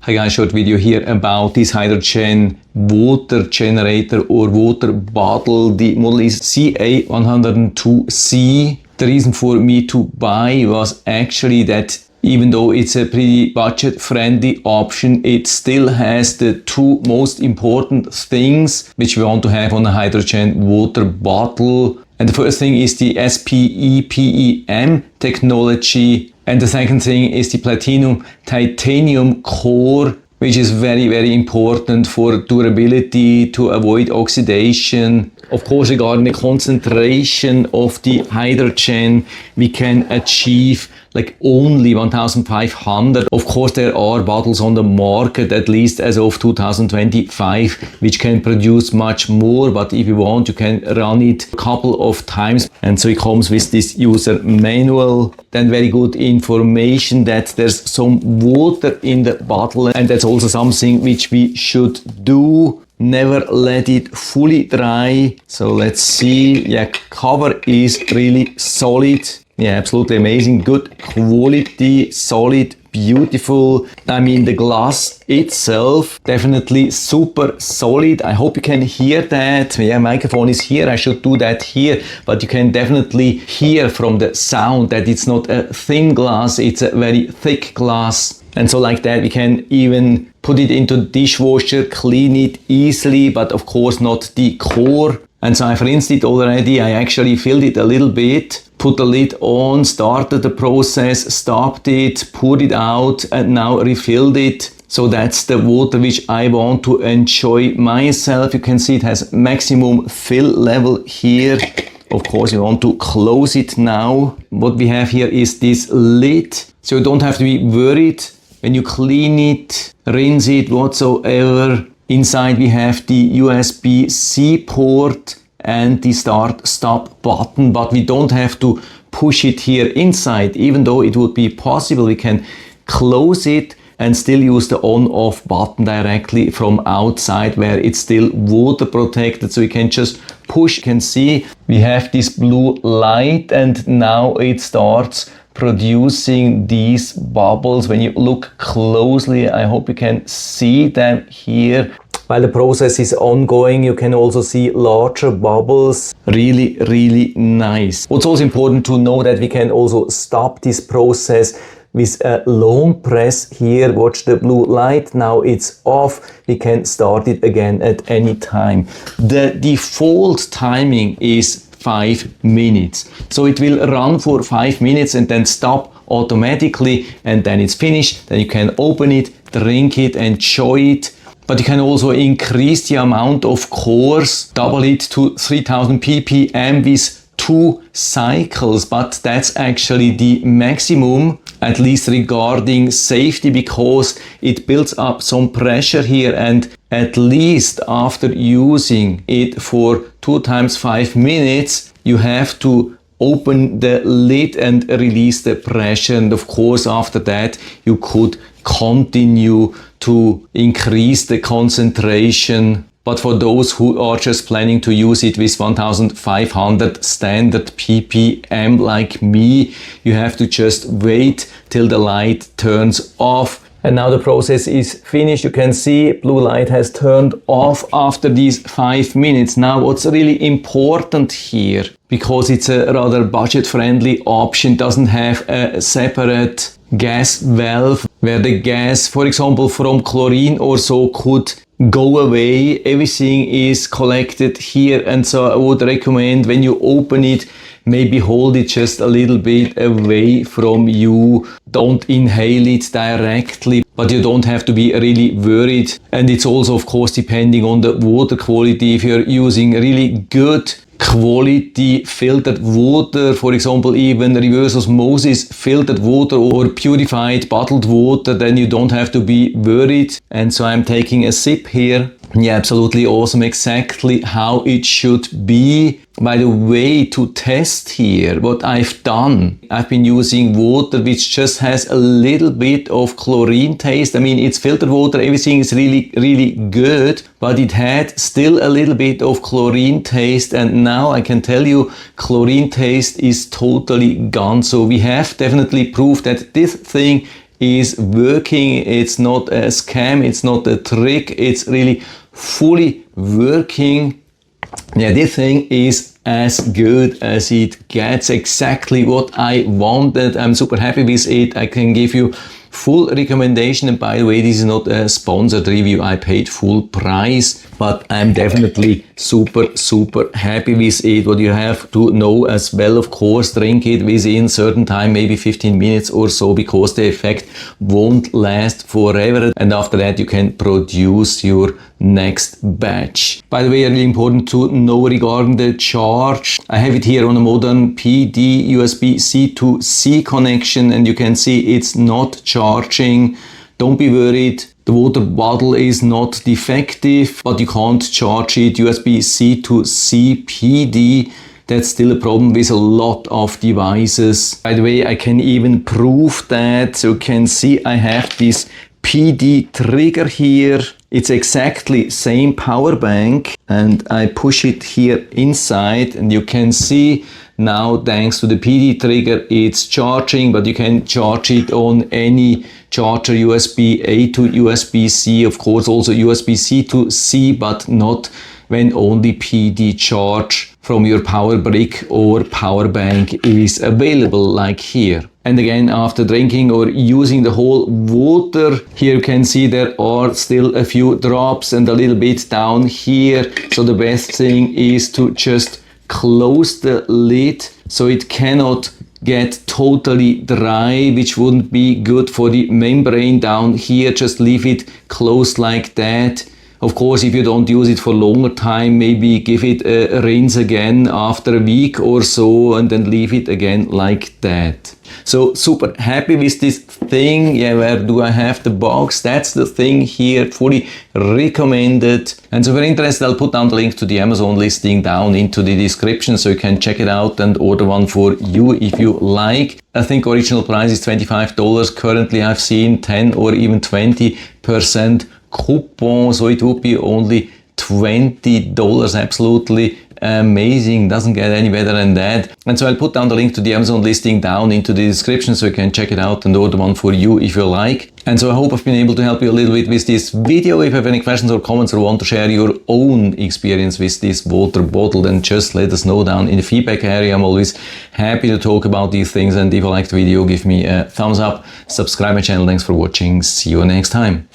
Hi guys, short video here about this hydrogen water generator or water bottle. The model is CA-102C. The reason for me to buy was actually that even though it's a pretty budget-friendly option, it still has the two most important things which we want to have on a hydrogen water bottle. And the first thing is the SPE PEM technology. And the second thing is the platinum titanium core, which is very, very important for durability, to avoid oxidation. Of course, regarding the concentration of the hydrogen, we can achieve like only 1500. Of course, there are bottles on the market, at least as of 2025, which can produce much more. But if you want, you can run it a couple of times. And so it comes with this user manual. Then very good information that there's some water in the bottle. And that's also something which we should do. Never let it fully dry. So let's see. Yeah, cover is really solid. Yeah, absolutely amazing. Good quality, solid, beautiful. I mean, the glass itself, definitely super solid. I hope you can hear that. Yeah, microphone is here. I should do that here. But you can definitely hear from the sound that it's not a thin glass. It's a very thick glass. And so like that, we can even put it into the dishwasher, clean it easily, but of course not the core. And so I've rinsed it already. I actually filled it a little bit, put the lid on, started the process, stopped it, poured it out, and now refilled it. So that's the water which I want to enjoy myself. You can see it has maximum fill level here. Of course, you want to close it now. What we have here is this lid. So you don't have to be worried when you clean it, rinse it whatsoever. Inside we have the USB-C port and the start-stop button, but we don't have to push it here inside. Even though it would be possible, we can close it and still use the on-off button directly from outside where it's still water protected. So you can just push. You can see we have this blue light and now it starts producing these bubbles. When you look closely, I hope you can see them here. While the process is ongoing, you can also see larger bubbles. Really, really nice. What's also important to know that we can also stop this process with a long press here. Watch the blue light. Now it's off. We can start it again at any time. The default timing is 5 minutes. So it will run for 5 minutes and then stop automatically, and then it's finished. Then you can open it, drink it, enjoy it. But you can also increase the amount of cores, double it to 3000 ppm with 2 cycles, but that's actually the maximum, at least regarding safety, because it builds up some pressure here, and at least after using it for 2 times 5 minutes, you have to open the lid and release the pressure. And of course, after that, you could continue to increase the concentration. But for those who are just planning to use it with 1500 standard ppm like me, you have to just wait till the light turns off. And now the process is finished. You can see blue light has turned off after these 5 minutes. Now what's really important here, because it's a rather budget-friendly option, doesn't have a separate gas valve where the gas, for example, from chlorine or so could go away. Everything is collected here, and so I would recommend when you open it, maybe hold it just a little bit away from you. Don't inhale it directly, but you don't have to be really worried. And it's also, of course, depending on the water quality. If you're using really good quality filtered water, for example, even reverse osmosis filtered water or purified bottled water, then you don't have to be worried. And so I'm taking a sip here. Yeah, absolutely awesome. Exactly how it should be. By the way, to test here what I've done, I've been using water which just has a little bit of chlorine taste. I mean, it's filtered water, everything is really, really good, but it had still a little bit of chlorine taste, and now I can tell you chlorine taste is totally gone. So we have definitely proved that this thing is working. It's not a scam, it's not a trick, it's really fully working. Yeah, this thing is as good as it gets, exactly what I wanted. I'm super happy with it. I can give you full recommendation, and by the way, this is not a sponsored review. I paid full price, but I'm definitely super happy with it. What you have to know as well, of course, drink it within certain time, maybe 15 minutes or so, because the effect won't last forever, and after that you can produce your next batch. By the way, really important to know regarding the charge. I have it here on a modern PD USB-C to C connection, and you can see it's not charging. Don't be worried. The water bottle is not defective, but you can't charge it USB-C to C PD. That's still a problem with a lot of devices. By the way, I can even prove that. So you can see I have this PD trigger here. It's exactly same power bank, and I push it here inside, and you can see now, thanks to the PD trigger, it's charging, but you can charge it on any charger, USB-A to USB-C, of course also USB-C to C, but not when only PD charge from your power brick or power bank is available, like here. And again, after drinking or using the whole water, here you can see there are still a few drops and a little bit down here. So the best thing is to just close the lid so it cannot get totally dry, which wouldn't be good for the membrane down here. Just leave it closed like that. Of course, if you don't use it for longer time, maybe give it a rinse again after a week or so, and then leave it again like that. So super happy with this thing. Yeah, where do I have the box? That's the thing here, fully recommended. And so if you're interested, I'll put down the link to the Amazon listing down into the description, so you can check it out and order one for you if you like. I think original price is $25. Currently I've seen 10 or even 20% coupon, so it would be only $20. Absolutely amazing, doesn't get any better than that. And so I'll put down the link to the Amazon listing down into the description, so you can check it out and order one for you if you like. And so I hope I've been able to help you a little bit with this video. If you have any questions or comments or want to share your own experience with this water bottle, then just let us know down in the feedback area. I'm always happy to talk about these things, and if you liked the video, give me a thumbs up, subscribe my channel. Thanks for watching, see you next time.